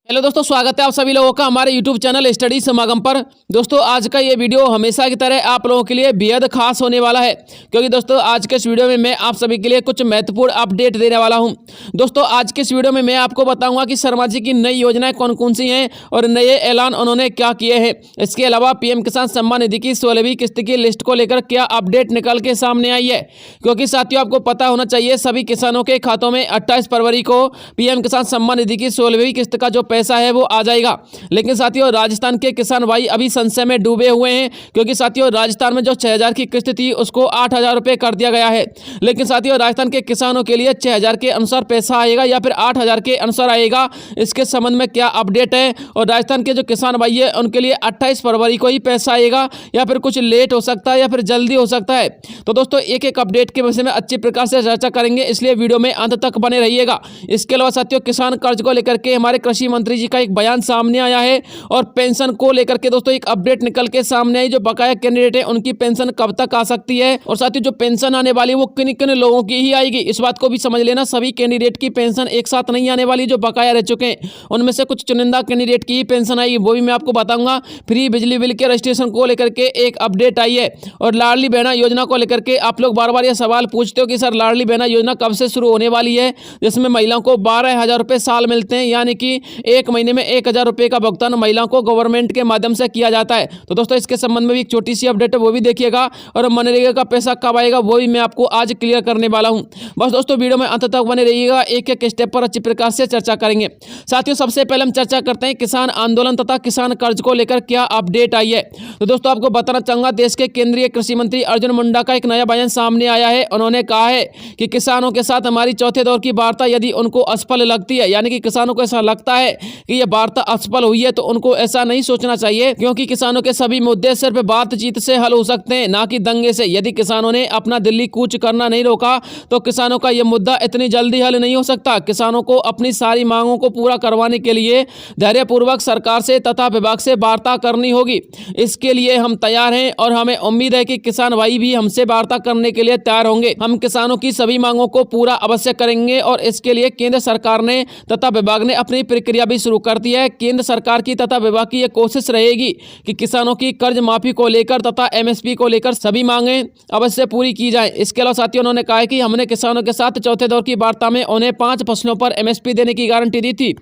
Hello दोस्तों, स्वागत है आप सभी लोगों का हमारे YouTube चैनल स्टडी समागम पर। दोस्तों आज का ये वीडियो हमेशा की तरह आप लोगों के लिए बेहद खास होने वाला है, क्योंकि दोस्तों आज के इस वीडियो में मैं आप सभी के लिए कुछ महत्वपूर्ण अपडेट देने वाला हूं। दोस्तों आज के इस वीडियो में मैं आपको बताऊंगा कि शर्मा जी की नई योजनाएं कौन कौन सी हैं और नए ऐलान उन्होंने क्या किए हैं। इसके अलावा PM किसान सम्मान निधि की 16वीं किस्त की लिस्ट को लेकर क्या अपडेट निकल के सामने आई है, क्योंकि साथियों आपको पता होना चाहिए सभी किसानों के खातों में 28 फरवरी को PM किसान सम्मान निधि की 16वीं किस्त का जो पैसा है वो आ जाएगा। लेकिन साथियों राजस्थान के किसान भाई अभी संशय में डूबे हुए हैं, क्योंकि साथियों राजस्थान में जो 6000 की किस्त थी उसको 8000 रुपये कर दिया गया है। लेकिन साथियों राजस्थान के किसानों के लिए 6000 के अनुसार पैसा आएगा या फिर 8000 के अनुसार आएगा, इसके संबंध में क्या अपडेट है। और राजस्थान के जो किसान भाई है उनके लिए 28 फरवरी को ही पैसा आएगा या फिर कुछ लेट हो सकता है या फिर जल्दी हो सकता है। तो दोस्तों एक एक अपडेट के विषय में अच्छी प्रकार से चर्चा करेंगे, इसलिए वीडियो में अंत तक बने रहिएगा। इसके अलावा साथियों किसान कर्ज को लेकर के हमारे कृषि मंत्री जी का एक बयान सामने आया है और पेंशन को लेकर के दोस्तों एक अपडेट निकल के सामने आई। जो बकाया कैंडिडेट है उनकी पेंशन कब तक आ सकती है और साथ ही जो पेंशन आने वाली है वो किन किन लोगों की ही आएगी, इस बात को भी समझ लेना। सभी कैंडिडेट की पेंशन एक साथ नहीं आने वाली, जो बकाया रह चुके हैं उनमें से कुछ चुनिंदा कैंडिडेट की ही पेंशन आएगी, वो भी मैं आपको बताऊंगा। फ्री बिजली बिल के रजिस्ट्रेशन को लेकर के एक अपडेट आई है और लाडली बहना योजना को लेकर के आप लोग बार बार यह सवाल पूछते हो कि सर लाडली बहना योजना कब से शुरू होने वाली है, जिसमें महिलाओं को 12,000 रुपये साल मिलते हैं, यानी कि एक महीने में 1000 रुपये का भुगतान महिलाओं को गवर्नमेंट के माध्यम से किया जाता है। तो दोस्तों इसके संबंध में भी एक छोटी सी अपडेट है, वो भी देखिएगा। और मनरेगा का पैसा कब आएगा वो भी मैं आपको आज क्लियर करने वाला हूं। बस दोस्तों वीडियो में अंत तक बने रहिएगा, एक एक स्टेप पर अच्छी प्रकार से चर्चा करेंगे। साथियों सबसे पहले हम चर्चा करते हैं किसान आंदोलन तथा किसान कर्ज को लेकर क्या अपडेट आई है। तो दोस्तों आपको बताना चाहूंगा देश के केंद्रीय कृषि मंत्री अर्जुन मुंडा का एक नया बयान सामने आया है। उन्होंने कहा है कि किसानों के साथ हमारी चौथे दौर की वार्ता यदि उनको असफल लगती है, यानी कि किसानों को ऐसा लगता है कि यह वार्ता असफल हुई है, तो उनको ऐसा नहीं सोचना चाहिए, क्योंकि किसानों के सभी मुद्दे सिर्फ बातचीत से हल हो सकते हैं, ना कि दंगे से। यदि किसानों ने अपना दिल्ली कूच करना नहीं रोका तो किसानों का यह मुद्दा इतनी जल्दी हल नहीं हो सकता। किसानों को अपनी सारी मांगों को पूरा करवाने के लिए धैर्यपूर्वक सरकार से तथा विभाग से वार्ता करनी होगी। इसके लिए हम तैयार हैं और हमें उम्मीद है कि किसान भाई भी हमसे वार्ता करने के लिए तैयार होंगे। हम किसानों की सभी मांगों को पूरा अवश्य करेंगे और इसके लिए केंद्र सरकार ने तथा विभाग ने अपनी प्रक्रिया भी शुरू कर दी है। केंद्र सरकार की तथा विभाग की यह कोशिश रहेगी कि किसानों की कर्ज माफी को लेकर तथा MSP को लेकर सभी मांगें अवश्य पूरी की जाए। इसके अलावा साथियों उन्होंने कहा है कि हमने किसानों के साथ चौथे दौर की वार्ता में उन्हें 5 फसलों पर MSP देने की गारंटी दी थी,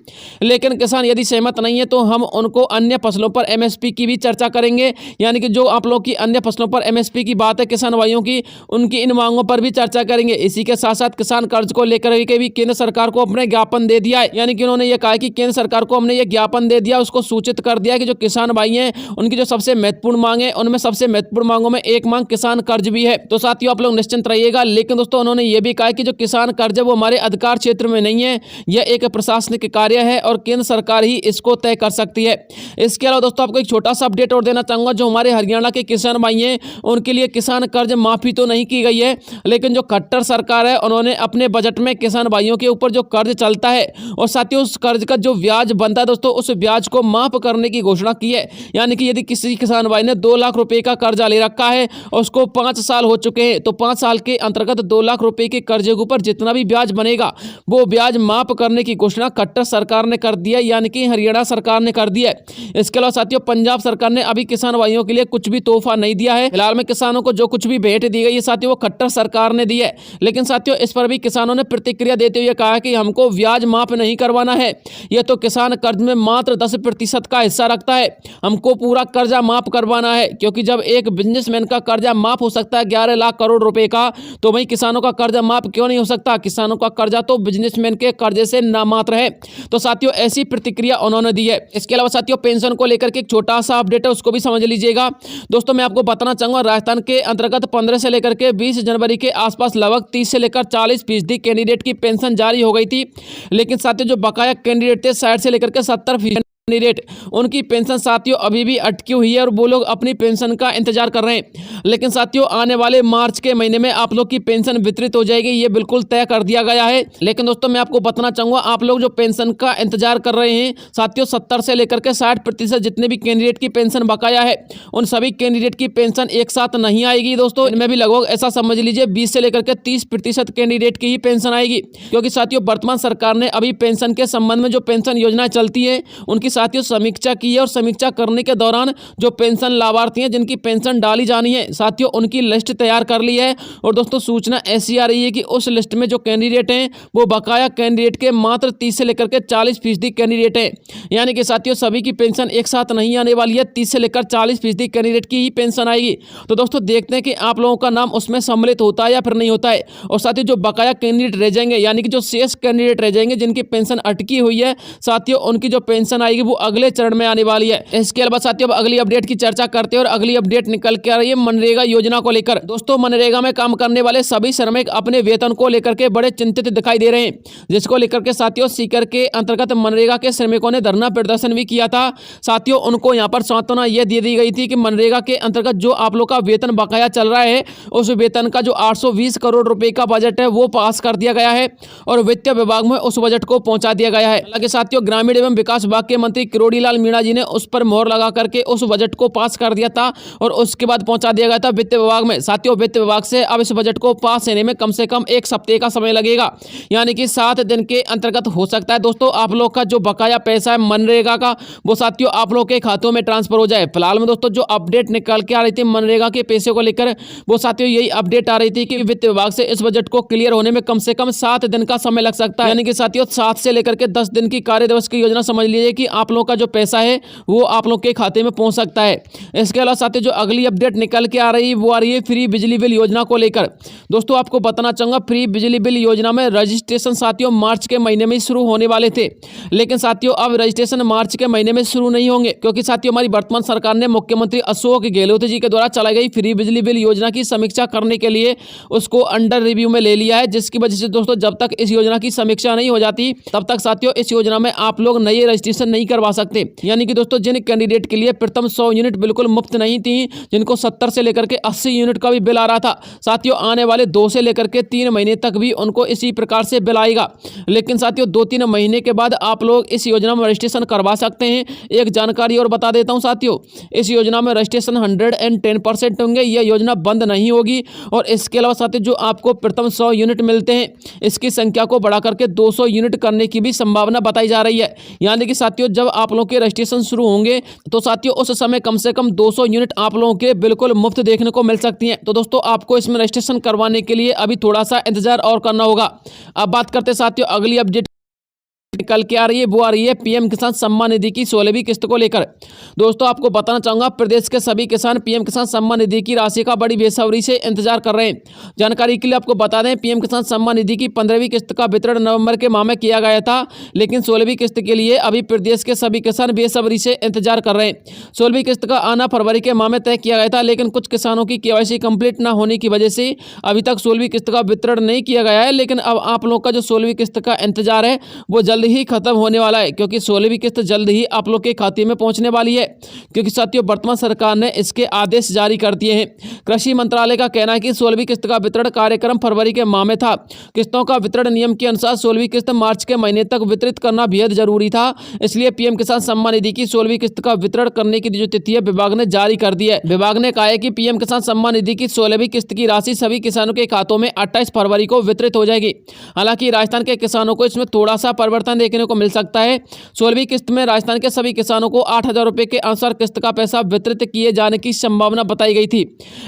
लेकिन किसान यदि सहमत नहीं है तो हम उनको अन्य फसलों पर MSP की भी चर्चा करेंगे। यानी कि जो आप लोग की अन्य फसलों पर MSP की बात है किसान भाइयों की, उनकी इन मांगों पर भी चर्चा करेंगे। इसी के साथ साथ किसान कर्ज को लेकर के भी केंद्र सरकार को अपने ज्ञापन दे दिया है, यानी कि उन्होंने ये कहा कि केंद्र सरकार को हमने ये ज्ञापन दे दिया, उसको सूचित कर दिया कि जो किसान भाई हैं उनकी जो सबसे महत्वपूर्ण मांग है उनमें सबसे महत्वपूर्ण मांगों में एक मांग किसान कर्ज भी है। तो साथियों आप लोग निश्चिंत रहिएगा। लेकिन दोस्तों उन्होंने ये भी कहा कि जो किसान कर्ज है वो हमारे अधिकार क्षेत्र में नहीं है, यह एक प्रशासनिक कार्य है और केंद्र सरकार ही इसको तय कर सकती है। इसके अलावा दोस्तों आपको एक छोटा सा अपडेट और देना चाहूंगा। जो हमारे हरियाणा के किसान भाई हैं उनके लिए किसान कर्ज माफी तो नहीं की गई है, लेकिन जो खट्टर सरकार है उन्होंने अपने बजट में किसान भाइयों के ऊपर जो कर्ज चलता है और साथियों उस कर्ज का जो ब्याज बनता है दोस्तों उस ब्याज को माफ करने की घोषणा की है। यानी कि यदि किसी किसान भाई ने 2 लाख रुपए का कर्जा ले रखा है और उसको 5 साल हो चुके हैं, तो 5 साल के अंतर्गत 2 लाख रुपए के कर्जे के ऊपर जितना भी ब्याज बनेगा वो ब्याज माफ करने की घोषणा खट्टर सरकार ने कर दिया, यानी कि हरियाणा सरकार ने कर दिया है। इसके अलावा साथियों पंजाब सरकार ने अभी किसान भाइयों के लिए कुछ भी तोहफा नहीं दिया है। फिलहाल में किसानों को जो कुछ भी भेंट दी गई है साथियों वो खट्टर सरकार ने दी है। लेकिन साथियों इस पर भी किसानों ने प्रतिक्रिया देते हुए कहा कि हमको ब्याज माफ नहीं करवाना है, यह तो किसान कर्ज में मात्र 10% का हिस्सा रखता है, हमको पूरा कर्जा माफ करवाना है। क्योंकि जब एक बिजनेसमैन का कर्जा माफ हो सकता है 11 लाख करोड़ रुपए का, तो वही किसानों का कर्जा माफ क्यों नहीं हो सकता। किसानों का कर्जा तो बिजनेसमैन के कर्जे से नामात्र है। तो साथियों ऐसी प्रतिक्रिया उन्होंने दी है। इसके अलावा साथियों पेंशन को लेकर के एक छोटा सा अपडेट है, उसको भी समझ लीजिएगा। दोस्तों मैं आपको बताना चाहूंगा राजस्थान के अंतर्गत 15 से लेकर के 20 जनवरी के आसपास लगभग 30 से लेकर 40% कैंडिडेट की पेंशन जारी हो गई थी, लेकिन साथियों जो बकाया कैंडिडेट थे 60 से लेकर के 70% कैंडिडेट उनकी पेंशन साथियों अभी भी अटकी हुई है और वो लोग अपनी पेंशन का इंतजार कर रहे हैं। लेकिन साथियों आने वाले मार्च के महीने में आप लोग की पेंशन वितरित हो जाएगी, ये बिल्कुल तय कर दिया गया है। लेकिन दोस्तों मैं आपको बताना चाहूंगा, आप लोग जो पेंशन का इंतजार कर रहे हैं साथियों, 70 से लेकर के 60% जितने भी कैंडिडेट की पेंशन बकाया है, उन सभी कैंडिडेट की पेंशन एक साथ नहीं आएगी दोस्तों। इनमें भी लगभग ऐसा समझ लीजिए 20 से लेकर के 30% कैंडिडेट की ही पेंशन आएगी, क्योंकि साथियों वर्तमान सरकार ने अभी पेंशन के संबंध में जो पेंशन योजना चलती है उनकी साथियों समीक्षा की है और समीक्षा करने के दौरान जो पेंशन लाभार्थी हैं जिनकी पेंशन डाली जानी है साथियों, उनकी लिस्ट तैयार कर ली है। और दोस्तों सूचना ऐसी आ रही है कि उस लिस्ट में जो कैंडिडेट हैं वो बकाया कैंडिडेट के मात्र 30 से लेकर के 40% कैंडिडेट हैं, यानी कि साथियों सभी की पेंशन एक साथ नहीं आने वाली है, 30 से लेकर 40% कैंडिडेट की ही पेंशन आएगी। तो दोस्तों देखते हैं कि आप लोगों का नाम उसमें सम्मिलित होता है या फिर नहीं होता है। और साथियों जो बकाया कैंडिडेट रह जाएंगे, यानी कि जो शेष कैंडिडेट रह जाएंगे जिनकी पेंशन अटकी हुई है साथियों, उनकी जो पेंशन आएगी वो अगले चरण में आने वाली है। इसके अलावा साथियों अब अगली अपडेट की चर्चा करते हैं और अगली अपडेट निकल के आ रही है मनरेगा योजना को लेकर। दोस्तों मनरेगा में काम करने वाले सभी श्रमिक अपने वेतन को लेकर के बड़े चिंतित दिखाई दे रहे हैं, जिसको लेकर के साथियों सीकर के अंतर्गत मनरेगा के श्रमिकों ने धरना प्रदर्शन भी किया था। साथियों उनको यहाँ पर सांत्वना यह दे दी गई थी कि मनरेगा के अंतर्गत जो आप लोग का वेतन बकाया चल रहा है उस वेतन का जो 820 करोड़ रुपए का बजट है वो पास कर दिया गया है और वित्त विभाग में उस बजट को पहुंचा दिया गया है। हालांकि साथियों ग्रामीण एवं विकास विभाग के मंत्री किरोड़ीलाल मीणा जी ने उस पर मोहर लगा करके उस बजट को पास कर दिया था और उसके बाद पहुंचा दिया गया था वित्त विभाग में। साथियों वित्त विभाग से अब इस बजट को पास होने में कम से कम 1 हफ्ते का समय लगेगा, यानी कि 7 दिन के अंतर्गत हो सकता है दोस्तों आप लोग का जो बकाया पैसा है मनरेगा का वो साथियों आप लोग के खातों में ट्रांसफर हो जाए। फिलहाल में दोस्तों जो अपडेट निकल के आ रही थी मनरेगा के पैसे को लेकर वो साथियों यही अपडेट आ रही थी कि वित्त विभाग से इस बजट को क्लियर होने में कम से कम 7 दिन का समय लग सकता है, यानी कि साथियों 7 से लेकर के 10 दिन की कार्य दिवस की योजना समझ लीजिए कि आप लोग का जो पैसा है वो आप लोग के खाते में पहुंच सकता है। इसके अलावा साथियों जो अगली अपडेट निकल के आ रही है वो आ रही है फ्री बिजली बिल योजना को लेकर। दोस्तों आपको बताना चाहूंगा फ्री बिजली बिल योजना में रजिस्ट्रेशन साथियों मार्च के महीने में शुरू होने वाले थे, लेकिन साथियों अब रजिस्ट्रेशन मार्च के महीने में शुरू नहीं होंगे, क्योंकि साथियों हमारी वर्तमान सरकार ने मुख्यमंत्री अशोक गहलोत जी के द्वारा चलाई गई फ्री बिजली बिल योजना की समीक्षा करने के लिए उसको अंडर रिव्यू में ले लिया है, जिसकी वजह से दोस्तों जब तक इस योजना की समीक्षा नहीं हो जाती तब तक साथियों इस योजना में आप लोग नए रजिस्ट्रेशन नहीं करवा सकते। यानी कि दोस्तों जिन कैंडिडेट के लिए प्रथम 100 यूनिट बिल्कुल मुफ्त नहीं थी, जिनको 70 से लेकर के 80 यूनिट का भी बिल आ रहा था साथियों, आने वाले 2 से लेकर के 3 महीने तक भी उनको इसी प्रकार से बिल आएगा। लेकिन साथियों 2-3 महीने के बाद आप लोग इस योजना में रजिस्ट्रेशन करवा सकते हैं। एक जानकारी और बता देता हूं साथियों, इस योजना में रजिस्ट्रेशन 110% होंगे, यह योजना बंद नहीं होगी। और इसके अलावा साथियों जो आपको प्रथम 100 यूनिट मिलते हैं इसकी संख्या को बढ़ा करके 200 यूनिट करने की भी संभावना बताई जा रही है। यानी कि साथियों जब आप लोग के रजिस्ट्रेशन शुरू होंगे तो साथियों उस समय कम से कम 200 यूनिट आप लोगों के बिल्कुल मुफ्त देखने को मिल सकती हैं। तो दोस्तों आपको इसमें रजिस्ट्रेशन करवाने के लिए अभी थोड़ा सा इंतजार और करना होगा। अब बात करते साथियों अगली अपडेट निकल के आ रही है वो आ रही है पीएम किसान सम्मान निधि की 16वीं किस्त को लेकर। दोस्तों आपको बताना चाहूंगा प्रदेश के सभी किसान पीएम किसान सम्मान निधि की राशि का बड़ी बेसब्री से इंतजार कर रहे हैं। जानकारी के लिए आपको बता दें पीएम किसान सम्मान निधि की 15वीं किस्त का वितरण नवंबर के माह में किया गया था, लेकिन 16वीं किस्त के लिए अभी प्रदेश के सभी किसान बेसब्री से इंतजार कर रहे हैं। 16वीं किस्त का आना फरवरी के माह में तय किया गया था, लेकिन कुछ किसानों की केवाईसी कंप्लीट न होने की वजह से अभी तक 16वीं किस्त का वितरण नहीं किया गया है। लेकिन अब आप लोग का जो 16वीं किस्त का इंतजार है वो जल्द ही खत्म होने वाला है, क्योंकि 16वीं किस्त जल्द ही आप लोग के खाते में पहुंचने वाली है, क्योंकि साथियों वर्तमान सरकार ने इसके आदेश जारी कर दिए हैं। कृषि मंत्रालय का कहना है कि 16वीं किस्त का वितरण कार्यक्रम फरवरी के माह में था। किस्तों का वितरण नियम के अनुसार 16वीं किस्त मार्च के महीने तक वितरित करना बेहद जरूरी था, इसलिए पीएम किसान सम्मान निधि की 16वीं किस्त का वितरण करने की जो तिथि है विभाग ने जारी कर दी है। विभाग ने कहा है कि पीएम किसान सम्मान निधि की 16वीं किस्त की राशि सभी किसानों के खातों में 28 फरवरी को वितरित हो जाएगी। हालांकि राजस्थान के किसानों को इसमें थोड़ा सा परिवर्तन देखने को मिल सकता है। 16वीं किस्त में राजस्थान के सभी किसानों को 8,000 रुपए के अनुसार किस्त का पैसा वितरित किए जाने की संभावना बताई गई थी।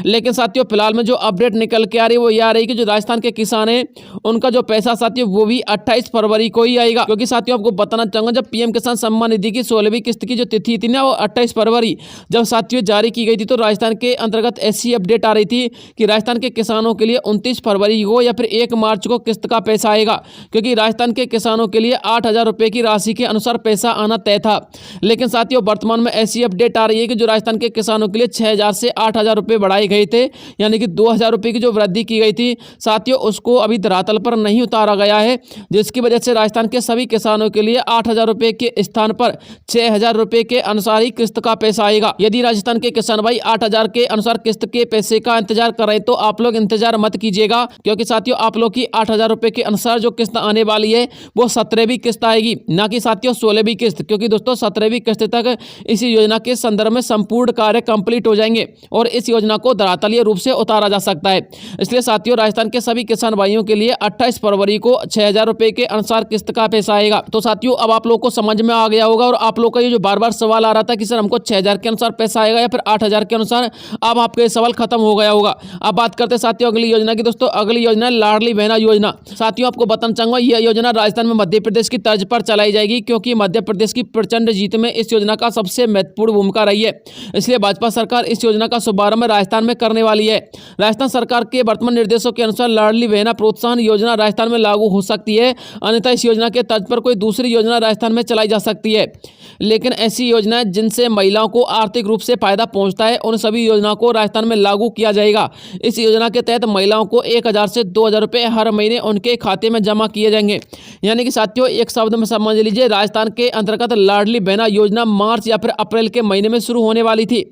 लेकिन साथियों फिलहाल में जो अपडेट निकल के आ रही है वो ये आ रही है कि जो राजस्थान के किसान हैं उनका जो पैसा साथियों वो भी 28 फरवरी को ही आएगा, क्योंकि साथियों आपको बताना चाहूंगा जब पीएम किसान सम्मान निधि की 16वीं किस्त की जो तिथि थी ना वो 28 फरवरी जब साथियों जारी की गई थी, तो राजस्थान के अंतर्गत ऐसी अपडेट आ रही थी कि राजस्थान के किसानों के लिए 29 फरवरी को या फिर 1 मार्च को किस्त का पैसा आएगा, क्योंकि राजस्थान के किसानों के लिए 60,000 रुपये की राशि के अनुसार पैसा आना तय था। लेकिन साथियों वर्तमान में ऐसी अपडेट आ रही है कि जो राजस्थान के किसानों के लिए 6,000 से 8,000 रुपये बढ़ाए गए थे, यानी कि 2,000 रुपये की जो वृद्धि की गई थी साथियों, उसको अभी धरातल पर नहीं उतारा गया है, जिसकी वजह से राजस्थान के सभी किसानों के लिए 8,000 रुपये के स्थान पर 6,000 रुपये के अनुसार ही किस्त का पैसा आएगा। यदि राजस्थान के किसान भाई 8,000 के अनुसार किस्त के पैसे का इंतजार कर रहे हैं तो आप लोग इंतजार मत कीजिएगा, क्योंकि साथियों आप लोग की 8,000 रुपये के अनुसार जो किस्त आने वाली है वो 17वीं किस्त आएगी, ना कि साथियों 16वीं किस्त, क्योंकि दोस्तों 17वीं किस्त तक इस योजना के संदर्भ में संपूर्ण कार्य कंप्लीट हो जाएंगे और इस योजना को धरातलीय रूप से उतारा जा सकता है। इसलिए साथियों राजस्थान के सभी किसान भाइयों के लिए 28 फरवरी को 6,000 रुपये के अनुसार किस्त का पैसा आएगा। तो साथियों अब आप लोग को समझ में आ गया होगा, और आप लोग का ये जो बार बार सवाल आ रहा था कि सर हमको 6,000 के अनुसार पैसा आएगा या फिर 8,000 के अनुसार, अब आपका ये सवाल खत्म हो गया होगा। अब बात करते हैं साथियों अगली योजना की। दोस्तों अगली योजना है लाडली बहना योजना। साथियों आपको बताना चाहूंगा यह योजना राजस्थान में मध्य प्रदेश की तर्ज पर चलाई जाएगी, क्योंकि मध्य प्रदेश की प्रचंड जीत में इस योजना का सबसे महत्वपूर्ण भूमिका रही है। इसलिए भाजपा सरकार इस योजना का शुभारंभ राजस्थान में करने वाली है। राजस्थान सरकार के वर्तमान निर्देशों के अनुसार लाडली बहना प्रोत्साहन योजना राजस्थान में लागू हो सकती है, अन्यथा इस योजना के तर्ज पर कोई दूसरी योजना राजस्थान में चलाई जा सकती है। लेकिन ऐसी योजनाएं जिनसे महिलाओं को आर्थिक रूप से फायदा पहुंचता है उन सभी योजनाओं को राजस्थान में लागू किया जाएगा। इस योजना के तहत महिलाओं को 1,000 से 2,000 रुपये हर महीने उनके खाते में जमा किए जाएंगे। यानी कि साथियों एक शब्द में समझ लीजिए, राजस्थान के अंतर्गत लाडली बहना योजना मार्च या फिर अप्रैल के महीने में शुरू होने वाली थी,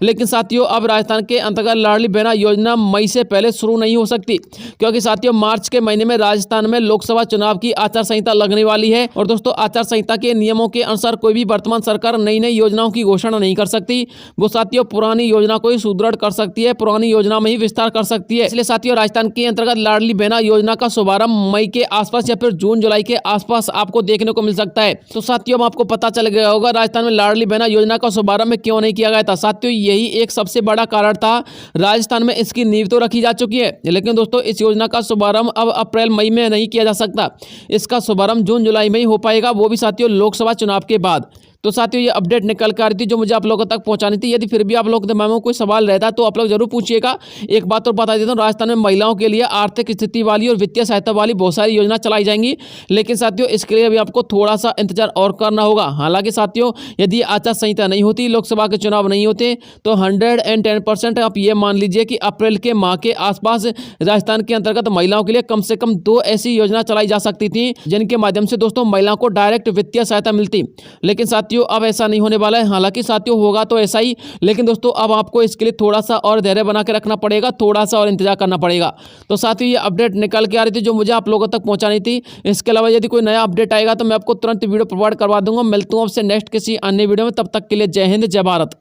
लेकिन साथियों अब राजस्थान के अंतर्गत लाडली बहना योजना मई से पहले शुरू नहीं हो सकती, क्योंकि साथियों मार्च के महीने में राजस्थान में लोकसभा चुनाव की आचार संहिता लगने वाली है। और दोस्तों आचार संहिता के नियमों के अनुसार कोई भी वर्तमान सरकार नई नई योजनाओं की घोषणा नहीं कर सकती, वो साथियों पुरानी योजना को ही सुदृढ़ कर सकती है, पुरानी योजना में ही विस्तार कर सकती है। इसलिए साथियों राजस्थान के अंतर्गत लाडली बहना योजना का शुभारंभ मई के आसपास या फिर जून जुलाई के आसपास आपको देखने को मिल सकता है। तो साथियों आपको पता चल गया होगा राजस्थान में लाडली बहना योजना का शुभारंभ क्यों नहीं किया गया था। साथियों यही एक सबसे बड़ा कारण था। राजस्थान में इसकी नींव तो रखी जा चुकी है, लेकिन दोस्तों इस योजना का शुभारंभ अब अप्रैल मई में नहीं किया जा सकता, इसका शुभारंभ जून जुलाई में ही हो पाएगा, वो भी साथियों लोकसभा चुनाव के बाद। तो साथियों ये अपडेट निकल कर आ रही थी जो मुझे आप लोगों तक पहुंचानी थी। यदि फिर भी आप लोगों के दिमाग में कोई सवाल रहता है तो आप लोग जरूर पूछिएगा। एक बात और बता देता हूँ, राजस्थान में महिलाओं के लिए आर्थिक स्थिति वाली और वित्तीय सहायता वाली बहुत सारी योजना चलाई जाएंगी, लेकिन साथियों इसके लिए भी आपको थोड़ा सा इंतजार और करना होगा। हालांकि साथियों यदि आचार संहिता नहीं होती, लोकसभा के चुनाव नहीं होते, तो 110% आप ये मान लीजिए कि अप्रैल के माह के आसपास राजस्थान के अंतर्गत महिलाओं के लिए कम से कम 2 ऐसी योजना चलाई जा सकती थी जिनके माध्यम से दोस्तों महिलाओं को डायरेक्ट वित्तीय सहायता मिलती। लेकिन साथियों अब ऐसा नहीं होने वाला है। हालांकि साथियों होगा तो ऐसा ही, लेकिन दोस्तों अब आपको इसके लिए थोड़ा सा और धैर्य बना के रखना पड़ेगा, थोड़ा सा और इंतजार करना पड़ेगा। तो साथियों ये अपडेट निकल के आ रही थी जो मुझे आप लोगों तक पहुंचानी थी। इसके अलावा यदि कोई नया अपडेट आएगा तो मैं आपको तुरंत वीडियो प्रोवाइड करवा दूंगा। मिलता हूं आपसे नेक्स्ट किसी अन्य वीडियो में, तब तक के लिए जय हिंद जय भारत।